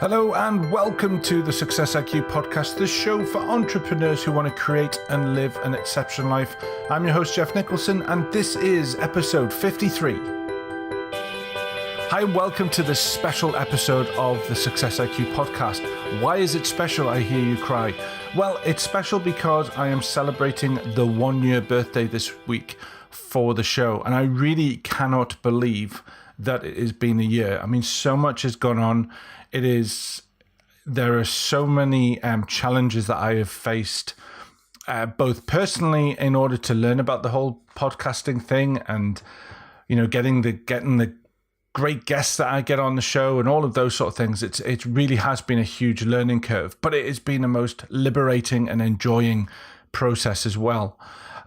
Hello and welcome to the Success IQ podcast, the show for entrepreneurs who want to create and live an exceptional life. I'm your host, Jeff Nicholson, and this is episode 53. Hi, welcome to this special episode of the Success IQ podcast. Why is it special, I hear you cry? Well, it's special because I am celebrating the 1-year birthday this week for the show, and I really cannot believe that it has been a year. I mean, so much has gone on. There are so many challenges that I have faced, both personally in order to learn about the whole podcasting thing, and getting the great guests that I get on the show and all of those sort of things. It really has been a huge learning curve, but it has been the most liberating and enjoying process as well.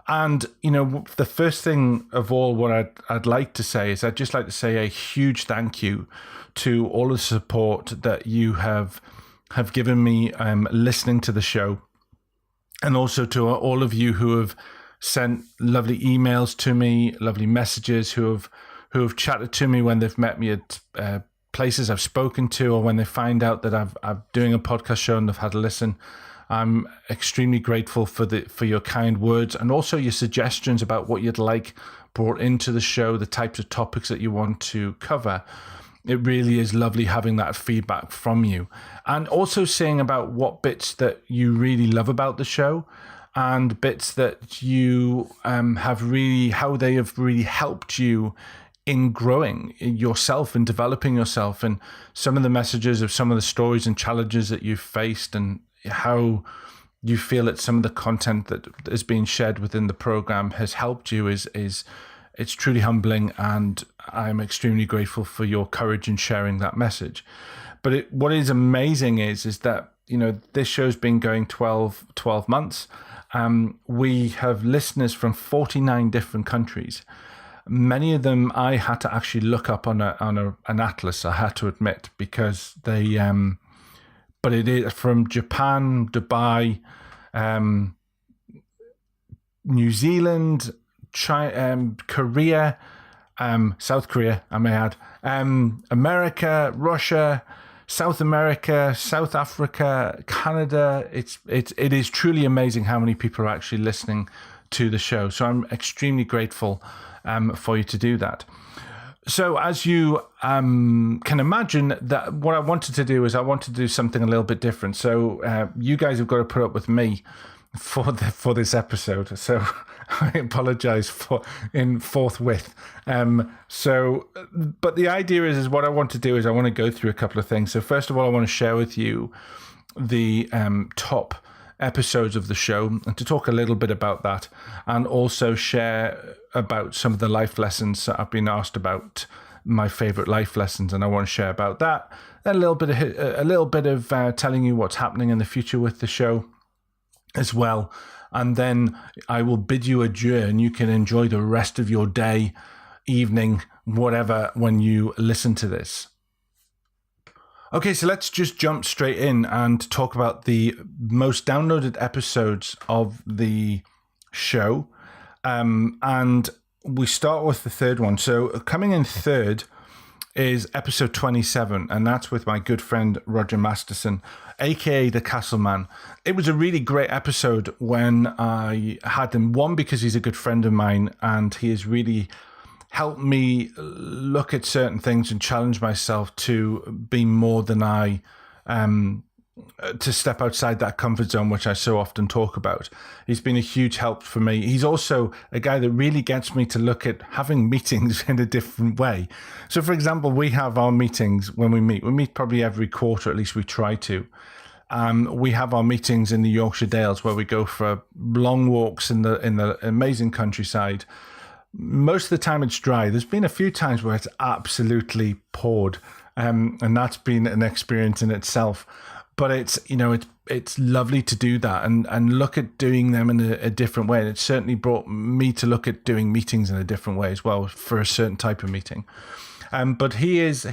And, the first thing of all, what I'd like to say is I'd just like to say a huge thank you to all the support that you have given me listening to the show, and also to all of you who have sent lovely emails to me, lovely messages, who have chatted to me when they've met me at places I've spoken to, or when they find out that I'm doing a podcast show and they've had a listen. I'm extremely grateful for your kind words, and also your suggestions about what you'd like brought into the show, the types of topics that you want to cover. It really is lovely having that feedback from you, and also saying about what bits that you really love about the show, and bits that you how they have really helped you in growing yourself and developing yourself, and some of the messages of some of the stories and challenges that you've faced, and how you feel that some of the content that is being shared within the program has helped you is it's truly humbling, and I'm extremely grateful for your courage in sharing that message. But what is amazing is that this show's been going 12 months. We have listeners from 49 different countries. Many of them I had to actually look up on an atlas, I had to admit, because they but it is from Japan, Dubai, New Zealand, China, Korea, South Korea, I may add, America, Russia, South America, South Africa, Canada. It is truly amazing how many people are actually listening to the show. So I'm extremely grateful for you to do that. So as you can imagine, that what I wanted to do is I wanted to do something a little bit different. So you guys have got to put up with me for this episode. So I apologize forthwith. But the idea is what I want to do is I want to go through a couple of things. So first of all, I want to share with you the top episodes of the show, and to talk a little bit about that, and also share about some of the life lessons that I've been asked about, my favorite life lessons, and I want to share about that. A little bit of telling you what's happening in the future with the show as well, and then I will bid you adieu, and you can enjoy the rest of your day, evening, whatever, when you listen to this. Okay, so let's just jump straight in and talk about the most downloaded episodes of the show. And we start with the third one. So coming in third is episode 27, and that's with my good friend Roger Masterson, aka the Castleman. It was a really great episode when I had him, one, because he's a good friend of mine, and he has really helped me look at certain things and challenge myself to be more than I to step outside that comfort zone, which I so often talk about. He's been a huge help for me. He's also a guy that really gets me to look at having meetings in a different way. So, for example, we have our meetings when we meet. We meet probably every quarter, at least we try to. We have our meetings in the Yorkshire Dales, where we go for long walks in the amazing countryside. Most of the time it's dry. There's been a few times where it's absolutely poured, and that's been an experience in itself. But it's lovely to do that and look at doing them in a different way. And it certainly brought me to look at doing meetings in a different way as well, for a certain type of meeting. But he's how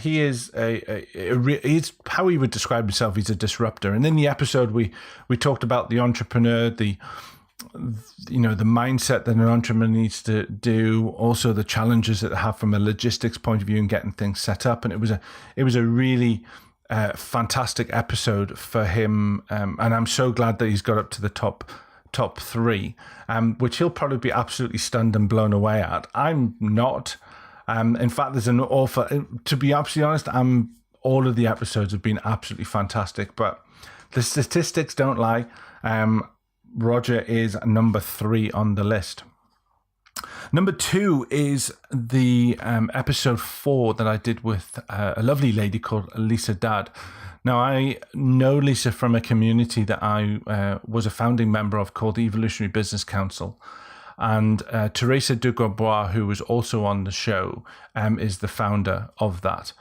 he would describe himself. He's a disruptor. And in the episode, we talked about the entrepreneur, the mindset that an entrepreneur needs to do, also the challenges that they have from a logistics point of view and getting things set up. And it was a really fantastic episode for him, and I'm so glad that he's got up to the top three, which he'll probably be absolutely stunned and blown away at. I'm not. In fact, there's an awful. To be absolutely honest, all of the episodes have been absolutely fantastic, but the statistics don't lie. Roger is number 3 on the list. Number 2 is the episode 4 that I did with a lovely lady called Lisa Dad. Now, I know Lisa from a community that I was a founding member of called the Evolutionary Business Council. And Teresa Dugobois, who was also on the show, is the founder of that.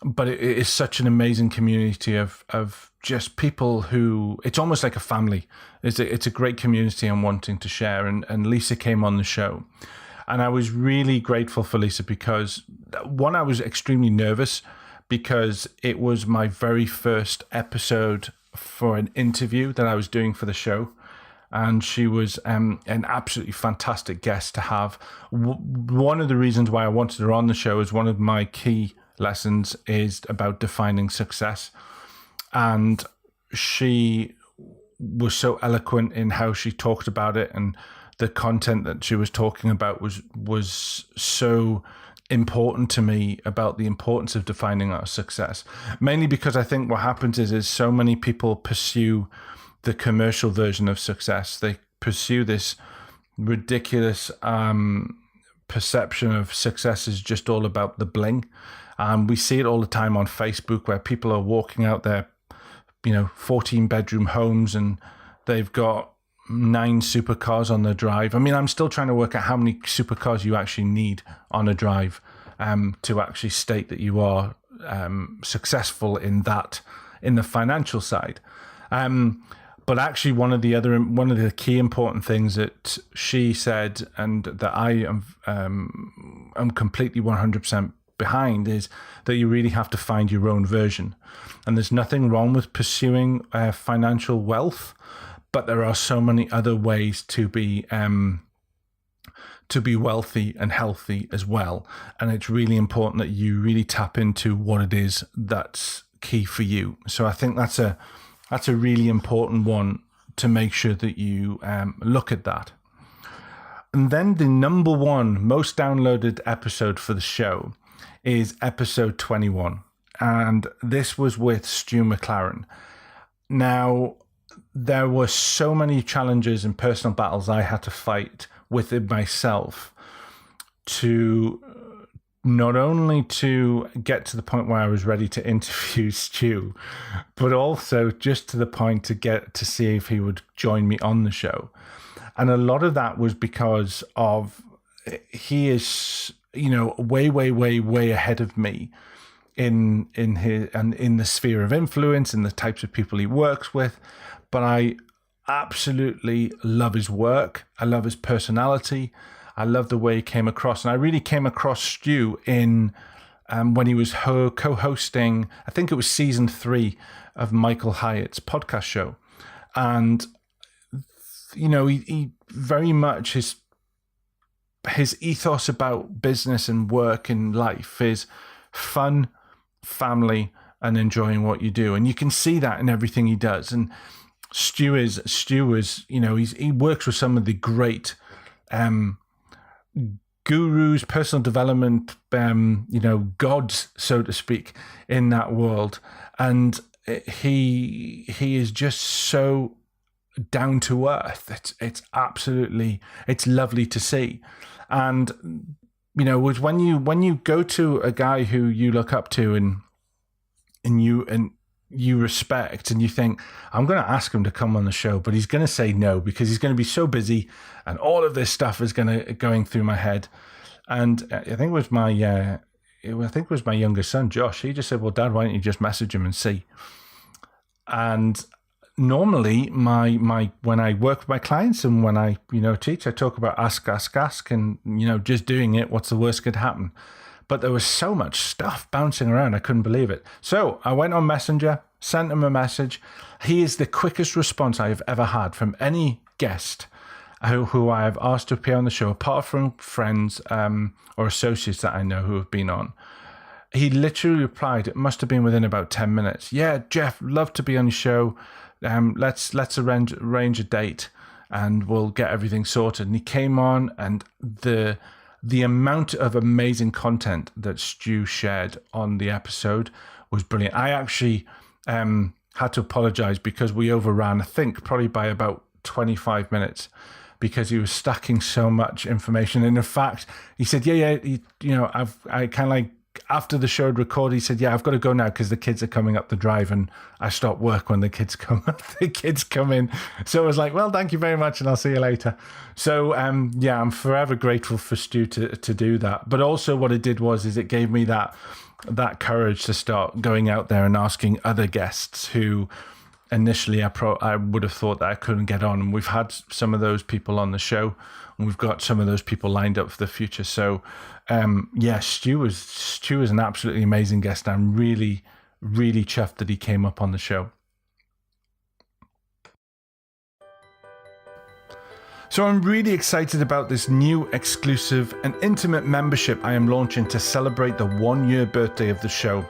But it is such an amazing community of just people who, it's almost like a family. It's a great community and wanting to share. And Lisa came on the show. And I was really grateful for Lisa because, one, I was extremely nervous because it was my very first episode for an interview that I was doing for the show. And she was an absolutely fantastic guest to have. One of the reasons why I wanted her on the show is one of my key lessons is about defining success. And she was so eloquent in how she talked about it, and the content that she was talking about was so important to me about the importance of defining our success. Mainly because I think what happens is so many people pursue the commercial version of success. They pursue this ridiculous perception of success is just all about the bling. We see it all the time on Facebook where people are walking out their 14-bedroom homes and they've got 9 supercars on their drive. I mean, I'm still trying to work out how many supercars you actually need on a drive to actually state that you are successful in the financial side. But actually, one of the key important things that she said and that I am completely 100% behind is that you really have to find your own version. And there's nothing wrong with pursuing financial wealth, but there are so many other ways to be wealthy and healthy as well. And it's really important that you really tap into what it is that's key for you. So I think that's a really important one to make sure that you look at that. And then the number 1 most downloaded episode for the show is episode 21. And this was with Stu McLaren. Now, there were so many challenges and personal battles I had to fight within myself to not only to get to the point where I was ready to interview Stu, but also just to the point to get to see if he would join me on the show. And a lot of that was because of he is, way ahead of me in his and in the sphere of influence and the types of people he works with. But I absolutely love his work. I love his personality. I love the way he came across. And I really came across Stu in when he was co-hosting, I think it was season 3 of Michael Hyatt's podcast show. And, he very much his ethos about business and work and life is fun, family, and enjoying what you do. And you can see that in everything he does. And Stu is, he works with some of the great gurus, personal development, gods, so to speak, in that world. And he is just so down to earth. It's absolutely, it's lovely to see. And, when you go to a guy who you look up to and you respect and you think, I'm going to ask him to come on the show, but he's going to say no because he's going to be so busy and all of this stuff is going through my head. And I think it was my younger son, Josh. He just said, well, Dad, why don't you just message him and see? And normally my when I work with my clients and when I, teach, I talk about ask, and, just doing it. What's the worst could happen? But there was so much stuff bouncing around. I couldn't believe it. So I went on Messenger, sent him a message. He is the quickest response I've ever had from any guest who I have asked to appear on the show, apart from friends or associates that I know who have been on. he literally replied, it must have been within about 10 minutes. Yeah, Jeff, love to be on your show. Let's arrange a date and we'll get everything sorted. And he came on, and the amount of amazing content that Stu shared on the episode was brilliant. I actually had to apologize because we overran, I think, probably by about 25 minutes, because he was stacking so much information. And in fact, he said, I kind of like, after the show had recorded, he said, I've got to go now because the kids are coming up the drive and I stop work when the kids come in. So I was like, well, thank you very much and I'll see you later. So I'm forever grateful for Stu to do that. But also what it did was it gave me that courage to start going out there and asking other guests who initially I would have thought that I couldn't get on. And we've had some of those people on the show, and we've got some of those people lined up for the future. So Stu was an absolutely amazing guest. I'm really, really chuffed that he came up on the show. So I'm really excited about this new exclusive and intimate membership I am launching to celebrate the 1-year birthday of the show.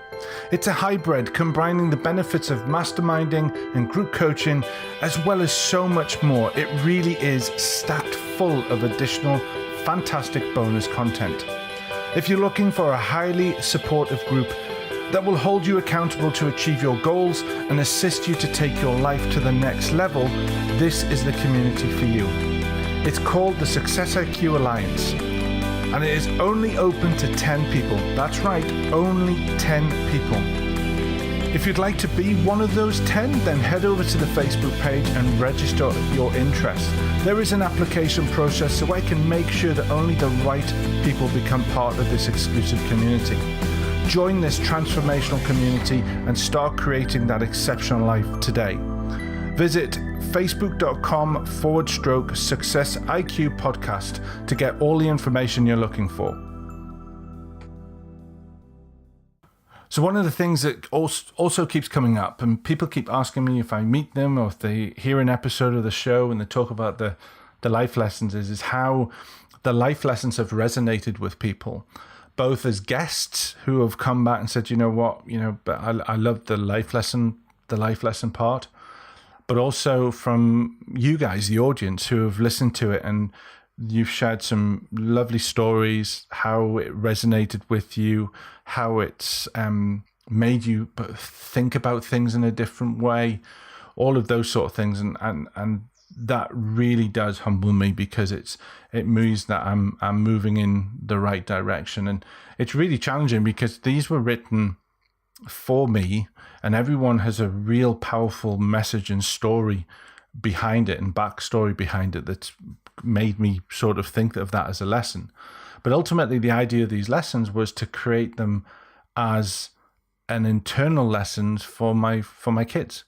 It's a hybrid combining the benefits of masterminding and group coaching, as well as so much more. It really is stacked full of additional fantastic bonus content. If you're looking for a highly supportive group that will hold you accountable to achieve your goals and assist you to take your life to the next level, this is the community for you. It's called the Success IQ Alliance, and it is only open to 10 people. That's right, only 10 people. If you'd like to be one of those 10, then head over to the Facebook page and register your interest. There is an application process so I can make sure that only the right people become part of this exclusive community. Join this transformational community and start creating that exceptional life today. Visit facebook.com/Success IQ podcast to get all the information you're looking for. So one of the things that also keeps coming up, and people keep asking me if I meet them or if they hear an episode of the show and they talk about the life lessons, is how the life lessons have resonated with people, both as guests who have come back and said, but I love the life lesson part, but also from you guys, the audience, who have listened to it and you've shared some lovely stories, how it resonated with you, how it's made you think about things in a different way, all of those sort of things. And that really does humble me, because it means that I'm moving in the right direction. And it's really challenging because these were written for me, and everyone has a real powerful message and story behind it and backstory behind it that's made me sort of think of that as a lesson. But ultimately, the idea of these lessons was to create them as an internal lessons for my kids.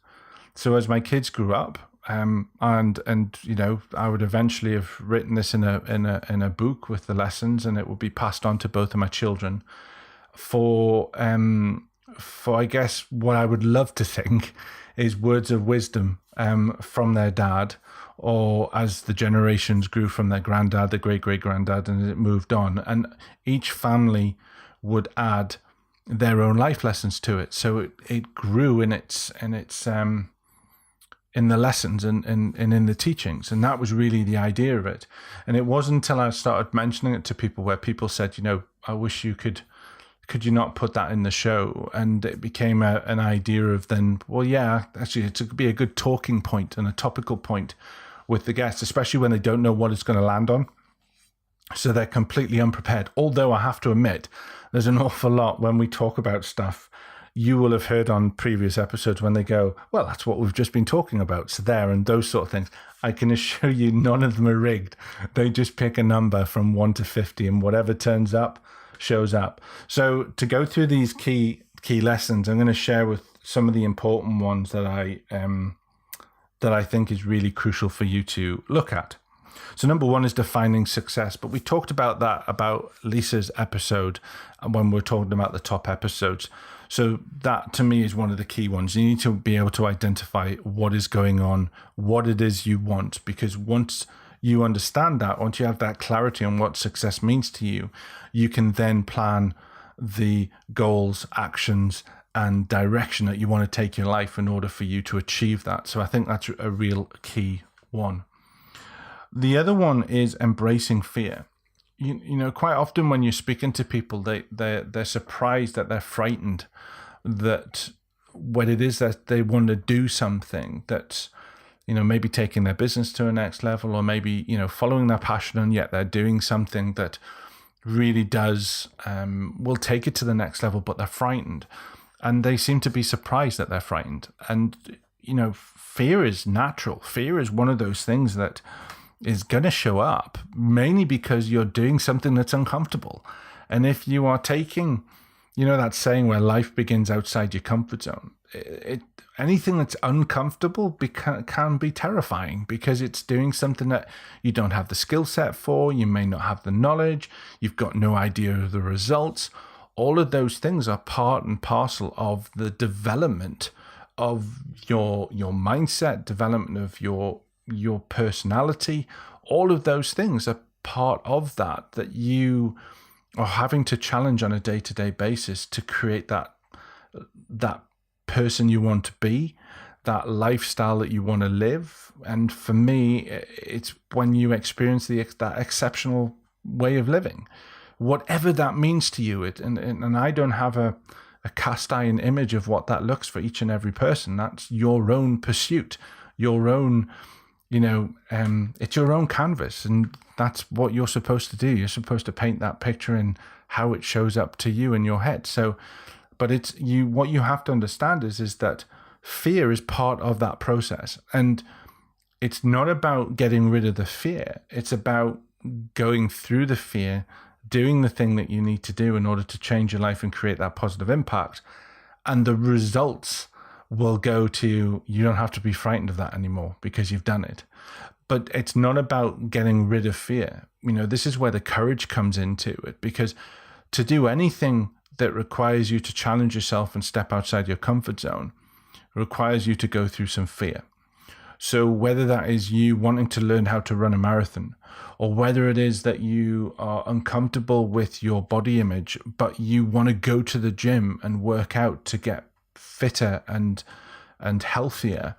So as my kids grew up, and I would eventually have written this in a book with the lessons, and it would be passed on to both of my children for I guess what I would love to think is words of wisdom from their dad, or as the generations grew from their granddad, the great-great-granddad, and it moved on. And each family would add their own life lessons to it. So it grew in its in the lessons and in the teachings. And that was really the idea of it. And it wasn't until I started mentioning it to people where people said, I wish you could you not put that in the show? And it became an idea of then, well, yeah, actually, it could be a good talking point and a topical point with the guests, especially when they don't know what it's going to land on. So they're completely unprepared. Although I have to admit, there's an awful lot when we talk about stuff you will have heard on previous episodes when they go, well, that's what we've just been talking about. So there, and those sort of things. I can assure you none of them are rigged. They just pick a number from 1 to 50 and whatever turns up shows up. So to go through these key lessons, I'm going to share with some of the important ones that I think is really crucial for you to look at. So number one is defining success, but we talked about that about Lisa's episode when we're talking about the top episodes. So that to me is one of the key ones. You need to be able to identify what is going on, what it is you want, because once you understand that, once you have that clarity on what success means to you, you can then plan the goals, actions, and direction that you want to take your life in order for you to achieve that. So I think that's a real key one. The other one is embracing fear. You know, quite often when you're speaking to people, they're surprised, that they're frightened, that when it is that they want to do something that's, you know, maybe taking their business to a next level, or maybe, you know, following their passion, and yet they're doing something that really does, will take it to the next level, but they're frightened. And they seem to be surprised that they're frightened. And, you know, fear is natural. Fear is one of those things that is going to show up, mainly because you're doing something that's uncomfortable. And if you are taking, you know, that saying where life begins outside your comfort zone, anything that's uncomfortable can be terrifying, because it's doing something that you don't have the skill set for, you may not have the knowledge, you've got no idea of the results. All of those things are part and parcel of the development of your mindset, development of your personality. All of those things are part of that you are having to challenge on a day-to-day basis to create that person you want to be, that lifestyle that you want to live. And for me, it's when you experience that exceptional way of living, whatever that means to you. And I don't have a cast iron image of what that looks for each and every person. That's your own pursuit, your own, you know, it's your own canvas, and that's what you're supposed to do. You're supposed to paint that picture and how it shows up to you in your head. So, but it's you. What you have to understand is that fear is part of that process, and it's not about getting rid of the fear. It's about going through the fear, doing the thing that you need to do in order to change your life and create that positive impact. And the results will go to, you don't have to be frightened of that anymore because you've done it. But it's not about getting rid of fear. You know, this is where the courage comes into it, because to do anything that requires you to challenge yourself and step outside your comfort zone requires you to go through some fear. So whether that is you wanting to learn how to run a marathon, or whether it is that you are uncomfortable with your body image, but you want to go to the gym and work out to get fitter and healthier,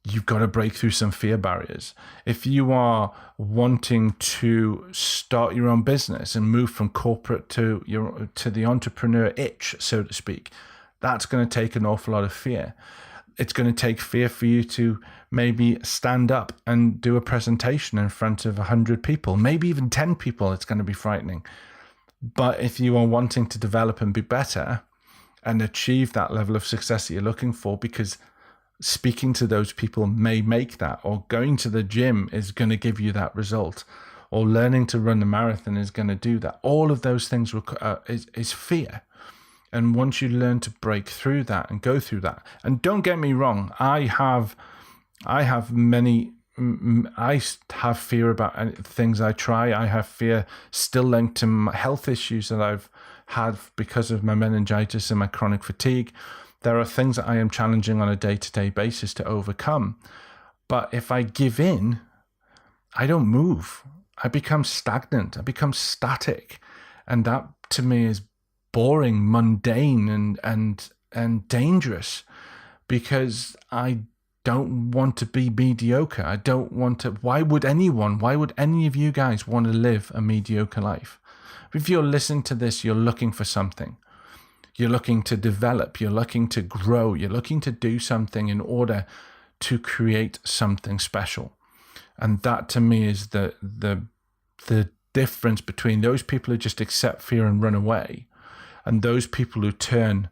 you've got to break through some fear barriers. If you are wanting to start your own business and move from corporate to the entrepreneur itch, so to speak, that's going to take an awful lot of fear. It's going to take fear for you to maybe stand up and do a presentation in front of 100 people, maybe even 10 people. It's going to be frightening. But if you are wanting to develop and be better and achieve that level of success that you're looking for, because speaking to those people may make that, or going to the gym is going to give you that result, or learning to run the marathon is going to do that. All of those things is fear. And once you learn to break through that and go through that, and don't get me wrong, I have fear about things I try. I have fear still linked to my health issues that I've had because of my meningitis and my chronic fatigue. There are things that I am challenging on a day-to-day basis to overcome. But if I give in, I don't move. I become stagnant. I become static. And that to me is boring, mundane, and dangerous, because I don't want to be mediocre. I don't want to. Why would any of you guys want to live a mediocre life? If you're listening to this, you're looking for something. You're looking to develop, you're looking to grow, you're looking to do something in order to create something special. And that to me is the difference between those people who just accept fear and run away, and those people who turn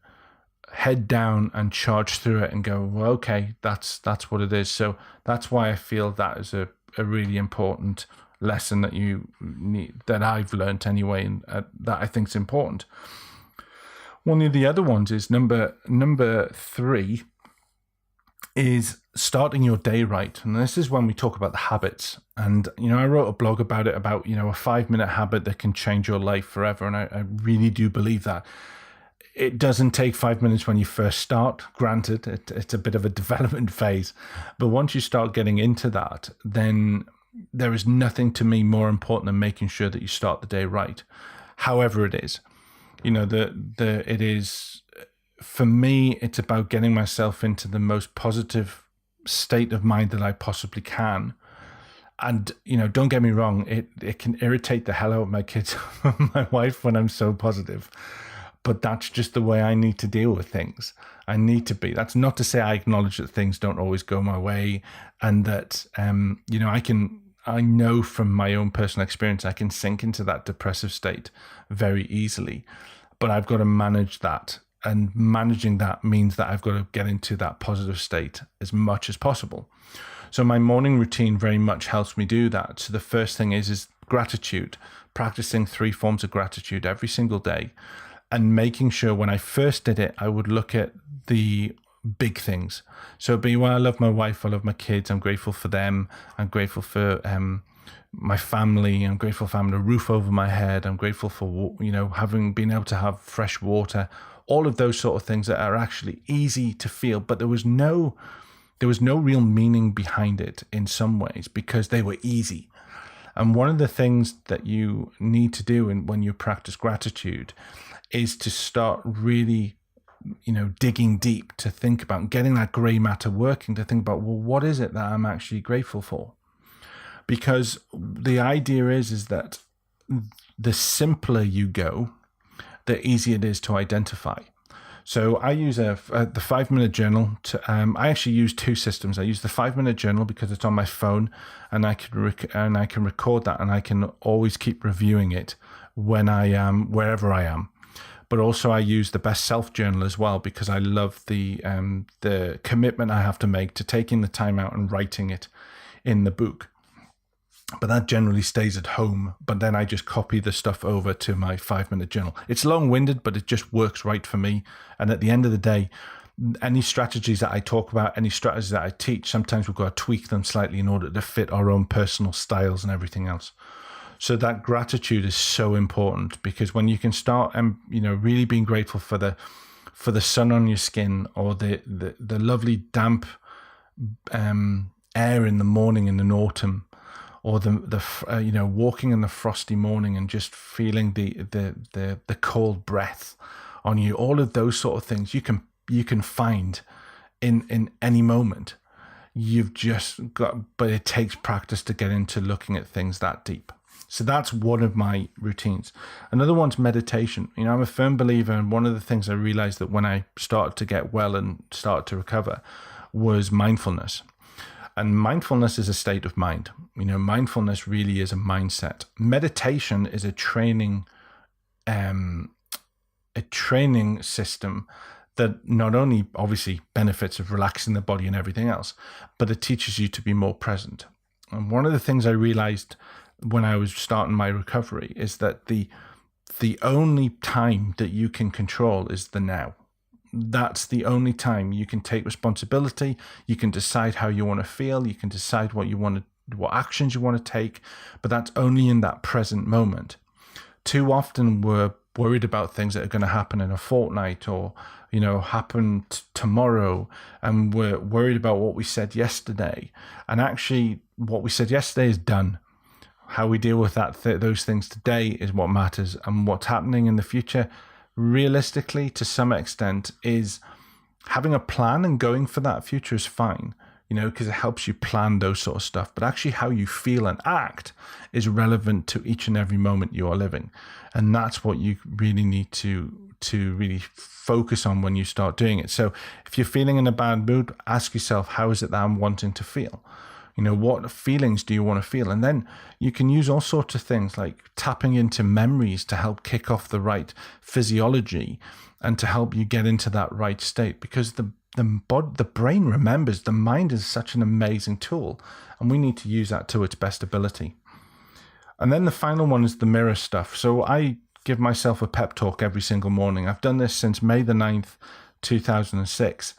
head down and charge through it and go, well, okay, that's what it is. So that's why I feel that is a really important lesson that you need, that I've learned anyway, and that I think is important. One of the other ones is number 3 is starting your day right. And this is when we talk about the habits. And, you know, I wrote a blog about it, about, you know, a 5-minute habit that can change your life forever. And I really do believe that. It doesn't take 5 minutes when you first start. Granted, it's a bit of a development phase. But once you start getting into that, then there is nothing to me more important than making sure that you start the day right, however it is. It is, for me, it's about getting myself into the most positive state of mind that I possibly can. And, don't get me wrong, it can irritate the hell out of my kids, my wife, when I'm so positive. But that's just the way I need to deal with things. I need to be. That's not to say I acknowledge that things don't always go my way, and that, I know from my own personal experience, I can sink into that depressive state very easily. But I've got to manage that. And managing that means that I've got to get into that positive state as much as possible. So my morning routine very much helps me do that. So the first thing is gratitude, practicing 3 forms of gratitude every single day, and making sure when I first did it, I would look at the big things. So I love my wife, I love my kids, I'm grateful for them, I'm grateful for my family, I'm grateful for having a roof over my head, I'm grateful for having been able to have fresh water, all of those sort of things that are actually easy to feel, but there was no real meaning behind it in some ways because they were easy. And one of the things that you need to do when you practice gratitude is to start really, digging deep, to think about getting that gray matter working, to think about, well, what is it that I'm actually grateful for? Because the idea is that the simpler you go, the easier it is to identify. So I use the 5-minute journal. I actually use 2 systems. I use the 5-minute journal because it's on my phone, and I can record that, and I can always keep reviewing it when I am wherever I am. But also I use the Best Self journal as well because I love the commitment I have to make to taking the time out and writing it in the book. But that generally stays at home. But then I just copy the stuff over to my 5-minute journal. It's long-winded, but it just works right for me. And at the end of the day, any strategies that I talk about, any strategies that I teach, sometimes we've got to tweak them slightly in order to fit our own personal styles and everything else. So that gratitude is so important, because when you can start, really being grateful for the sun on your skin, or the lovely damp air in the morning in an autumn, or the walking in the frosty morning and just feeling the cold breath on you, all of those sort of things you can find in any moment. You've just got, but it takes practice to get into looking at things that deep. So that's one of my routines. Another one's meditation. I'm a firm believer, and one of the things I realized that when I started to get well and started to recover was mindfulness. And mindfulness is a state of mind. Mindfulness really is a mindset. Meditation is a training system that not only obviously benefits of relaxing the body and everything else, but it teaches you to be more present. And one of the things I realized when I was starting my recovery is that the only time that you can control is the now. That's the only time you can take responsibility. You can decide how you want to feel. You can decide what actions you want to take, but that's only in that present moment. Too often we're worried about things that are going to happen in a fortnight, or happen tomorrow, and we're worried about what we said yesterday. And actually, what we said yesterday is done. How we deal with those things today is what matters, and what's happening in the future, realistically, to some extent, is having a plan and going for that future is fine, because it helps you plan those sort of stuff. But actually how you feel and act is relevant to each and every moment you are living. And that's what you really need to really focus on when you start doing it. So if you're feeling in a bad mood, ask yourself, how is it that I'm wanting to feel? What feelings do you want to feel? And then you can use all sorts of things like tapping into memories to help kick off the right physiology and to help you get into that right state, because the brain remembers. The mind is such an amazing tool, and we need to use that to its best ability. And then the final one is the mirror stuff. So I give myself a pep talk every single morning. I've done this since May the 9th, 2006.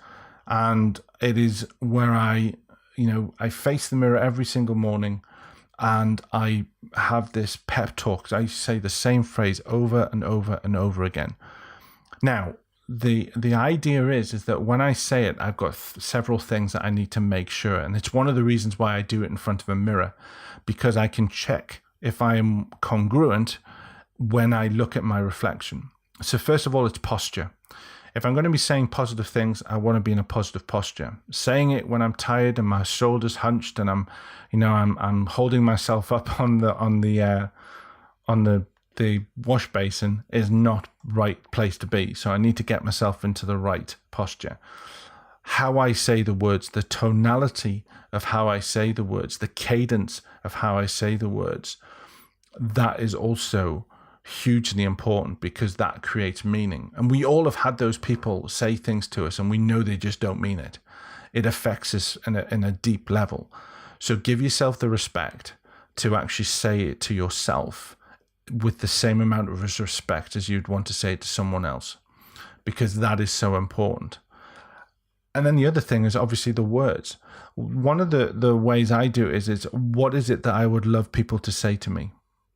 And it is where I face the mirror every single morning, and I have this pep talk. I say the same phrase over and over and over again. Now, the idea is that when I say it, I've got several things that I need to make sure. And it's one of the reasons why I do it in front of a mirror, because I can check if I am congruent when I look at my reflection. So first of all, it's posture. If I'm going to be saying positive things, I want to be in a positive posture. Saying it when I'm tired and my shoulders hunched and I'm holding myself up on the wash basin is not right place to be. So I need to get myself into the right posture. How I say the words, the tonality of how I say the words, the cadence of how I say the words, that is also hugely important, because that creates meaning. And we all have had those people say things to us and we know they just don't mean it. It affects us in a deep level. So give yourself the respect to actually say it to yourself with the same amount of respect as you'd want to say it to someone else, because that is so important. And then the other thing is obviously the words. One of the ways I do it is what is it that I would love people to say to me?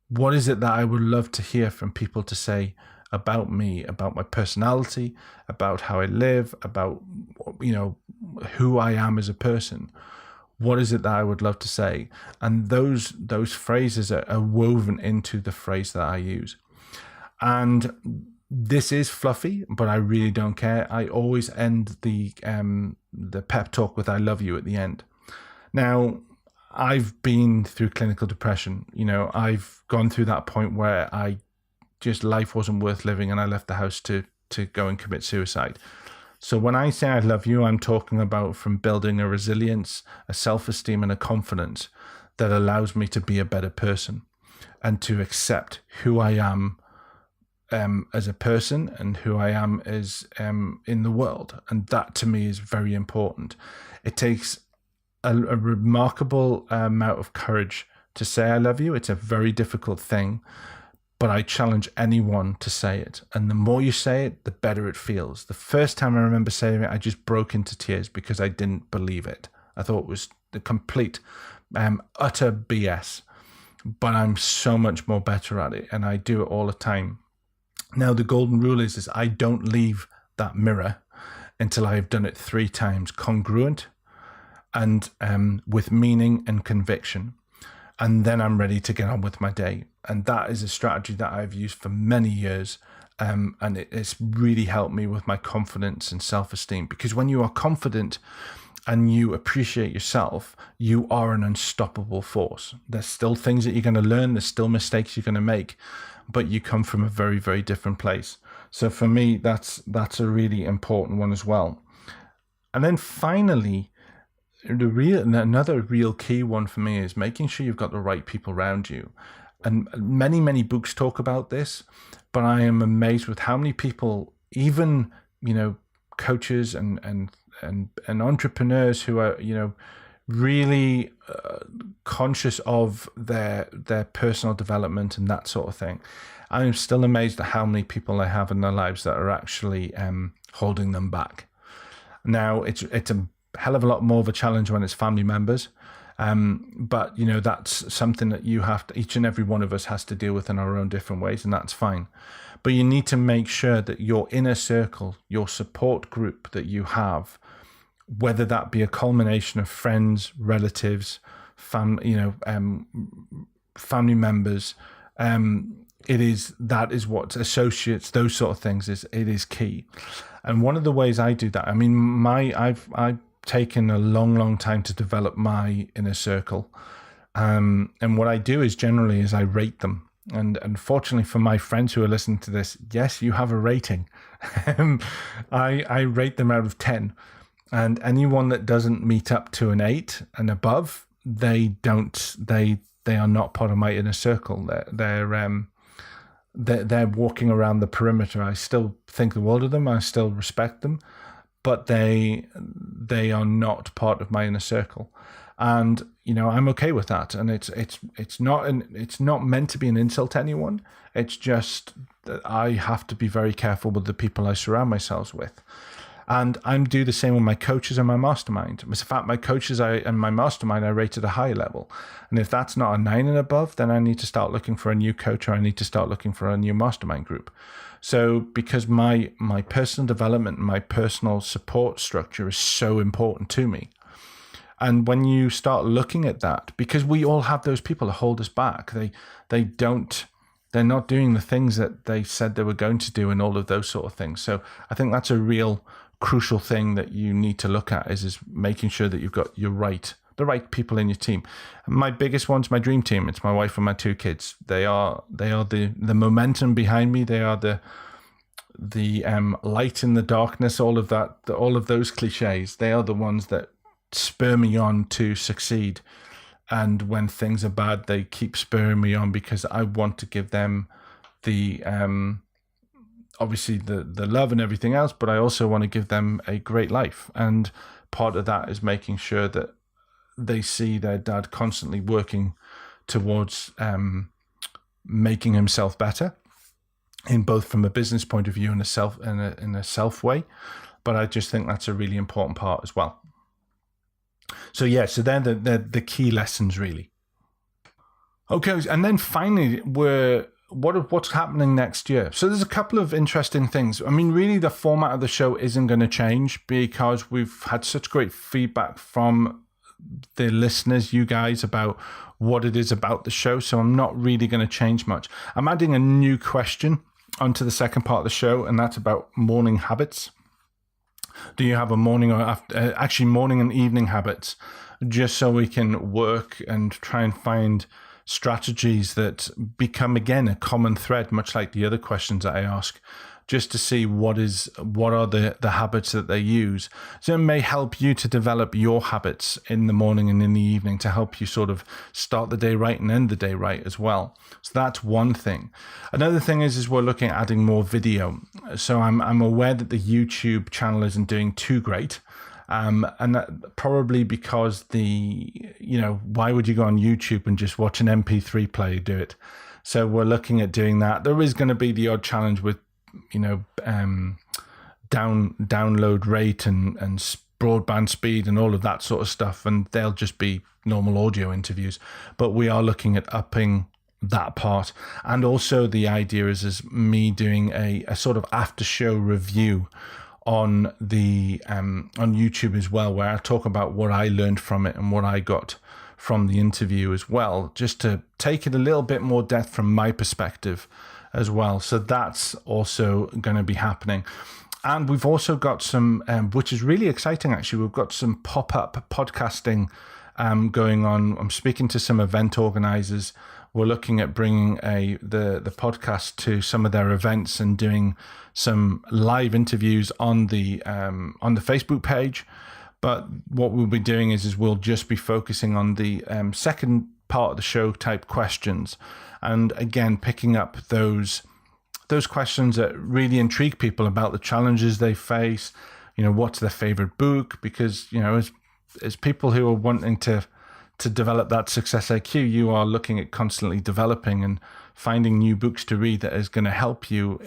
What is it that I would love to hear from people to say about me, about my personality, about how I live, about, who I am as a person? What is it that I would love to say? And those phrases are woven into the phrase that I use. And this is fluffy, but I really don't care. I always end the pep talk with "I love you" at the end. Now, I've been through clinical depression. I've gone through that point where life wasn't worth living, and I left the house to go and commit suicide. So when I say I love you, I'm talking about from building a resilience, a self-esteem, and a confidence that allows me to be a better person and to accept who I am as a person and who I am as in the world. And that to me is very important. It takes a remarkable amount of courage to say I love you. It's a very difficult thing, but I challenge anyone to say it. And the more you say it, the better it feels. The first time I remember saying it, I just broke into tears because I didn't believe it. I thought it was the complete, utter BS. But I'm so much more better at it, and I do it all the time. Now, the golden rule is I don't leave that mirror until I've done it 3 times congruent and with meaning and conviction. And then I'm ready to get on with my day. And that is a strategy that I've used for many years. And it's really helped me with my confidence and self-esteem. Because when you are confident and you appreciate yourself, you are an unstoppable force. There's still things that you're going to learn. There's still mistakes you're going to make. But you come from a very, very different place. So for me, that's a really important one as well. And then finally, another real key one for me is making sure you've got the right people around you. And many, many books talk about this, but I am amazed with how many people, even, coaches and entrepreneurs who are, really conscious of their personal development and that sort of thing. I'm still amazed at how many people they have in their lives that are actually holding them back. Now, it's a hell of a lot more of a challenge when it's family members. But that's something that each and every one of us has to deal with in our own different ways, and that's fine. But you need to make sure that your inner circle, your support group that you have, whether that be a culmination of friends, relatives, family members, that is what associates, those sort of things, it is key. And one of the ways I do that, I've taken a long time to develop my inner circle. And what I do is I rate them. And unfortunately for my friends who are listening to this, yes, you have a rating. I rate them out of 10. And anyone that doesn't meet up to an 8 and above, they are not part of my inner circle. They're walking around the perimeter. I still think the world of them. I still respect them, but they are not part of my inner circle. And I'm okay with that. And it's not meant to be an insult to anyone. It's just that I have to be very careful with the people I surround myself with. And I do the same with my coaches and my mastermind. In fact, my coaches and my mastermind I rate at a high level. And if that's not a 9 and above, then I need to start looking for a new coach, or I need to start looking for a new mastermind group. So because my personal development, my personal support structure is so important to me. And when you start looking at that, because we all have those people that hold us back, they don't they're not doing the things that they said they were going to do and all of those sort of things. So I think that's a real crucial thing that you need to look at is making sure that you've got the right people in your team. My biggest one's my dream team. It's my wife and my 2 kids. They are the momentum behind me. They are the light in the darkness, all of that, all of those cliches. They are the ones that spur me on to succeed. And when things are bad, they keep spurring me on because I want to give them the obviously the love and everything else, but I also want to give them a great life. And part of that is making sure that they see their dad constantly working towards making himself better, in both from a business point of view and in a self way. But I just think that's a really important part as well. So yeah, so they're the key lessons really. Okay, and then finally, what's happening next year? So there's a couple of interesting things. I mean, really, the format of the show isn't going to change because we've had such great feedback from the listeners, you guys, about what it is about the show. So I'm not really going to change much. I'm adding a new question onto the second part of the show, and that's about morning habits. Do you have a morning or morning and evening habits? Just so we can work and try and find strategies that become, again, a common thread, much like the other questions that I ask, just to see what are the habits that they use. So it may help you to develop your habits in the morning and in the evening to help you sort of start the day right and end the day right as well. So that's one thing. Another thing is we're looking at adding more video. So I'm aware that the YouTube channel isn't doing too great. And that probably because why would you go on YouTube and just watch an MP3 player do it? So we're looking at doing that. There is going to be the odd challenge with download rate and broadband speed and all of that sort of stuff, and they'll just be normal audio interviews. But we are looking at upping that part, and also the idea is me doing a sort of after show review on the on YouTube as well, where I talk about what I learned from it and what I got from the interview as well, just to take it a little bit more depth from my perspective as well. So that's also going to be happening. And we've also got some, which is really exciting actually, we've got some pop-up podcasting going on. I'm speaking to some event organizers. We're looking at bringing the podcast to some of their events and doing some live interviews on the Facebook page. But what we'll be doing is we'll just be focusing on the second part of the show type questions, and again picking up those questions that really intrigue people about the challenges they face. What's their favorite book? Because as people who are wanting to develop that success IQ, you are looking at constantly developing, and finding new books to read that is going to help you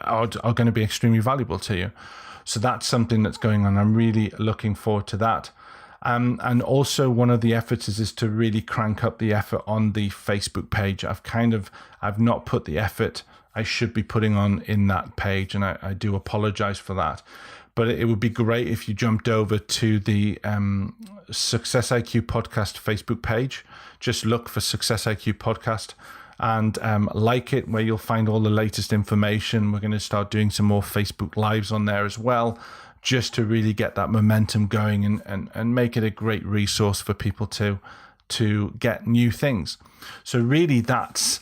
are going to be extremely valuable to you. So that's something that's going on. I'm really looking forward to that. And also one of the efforts is to really crank up the effort on the Facebook page. I've not put the effort I should be putting on in that page, and I do apologize for that. But it would be great if you jumped over to the Success IQ Podcast Facebook page. Just look for Success IQ Podcast and like it, where you'll find all the latest information. We're going to start doing some more Facebook Lives on there as well, just to really get that momentum going and make it a great resource for people to get new things. So really that's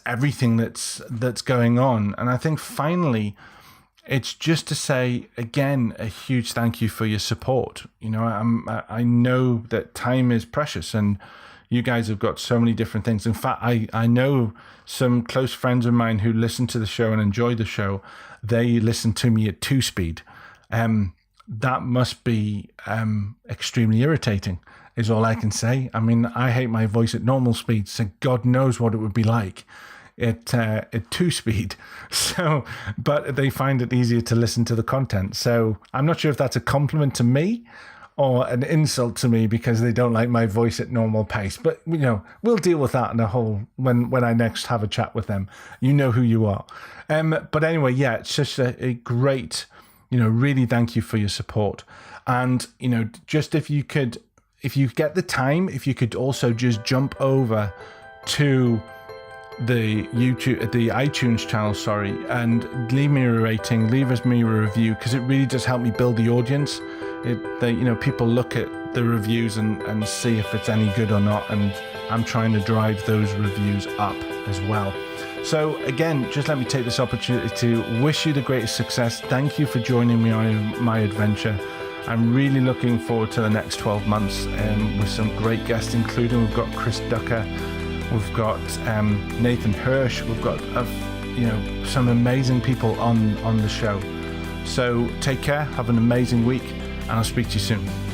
everything that's going on. And I think finally, it's just to say, again, a huge thank you for your support. I know that time is precious, and you guys have got so many different things. In fact, I know some close friends of mine who listen to the show and enjoy the show. They listen to me at 2 speed. That must be extremely irritating, is all I can say. I mean, I hate my voice at normal speed, so God knows what it would be like at 2 speed. So, but they find it easier to listen to the content. So I'm not sure if that's a compliment to me or an insult to me because they don't like my voice at normal pace. But we'll deal with that in a whole when I next have a chat with them. You know who you are. But anyway, yeah, it's just a great, really thank you for your support. And just if you get the time, if you could also just jump over to the iTunes channel, and leave me a rating, leave me a review, because it really does help me build the audience. People look at the reviews and see if it's any good or not, and I'm trying to drive those reviews up as well. So again, just let me take this opportunity to wish you the greatest success. Thank you for joining me on my adventure. I'm really looking forward to the next 12 months with some great guests, including we've got Chris Ducker, we've got Nathan Hirsch, we've got some amazing people on the show. So take care, have an amazing week, and I'll speak to you soon.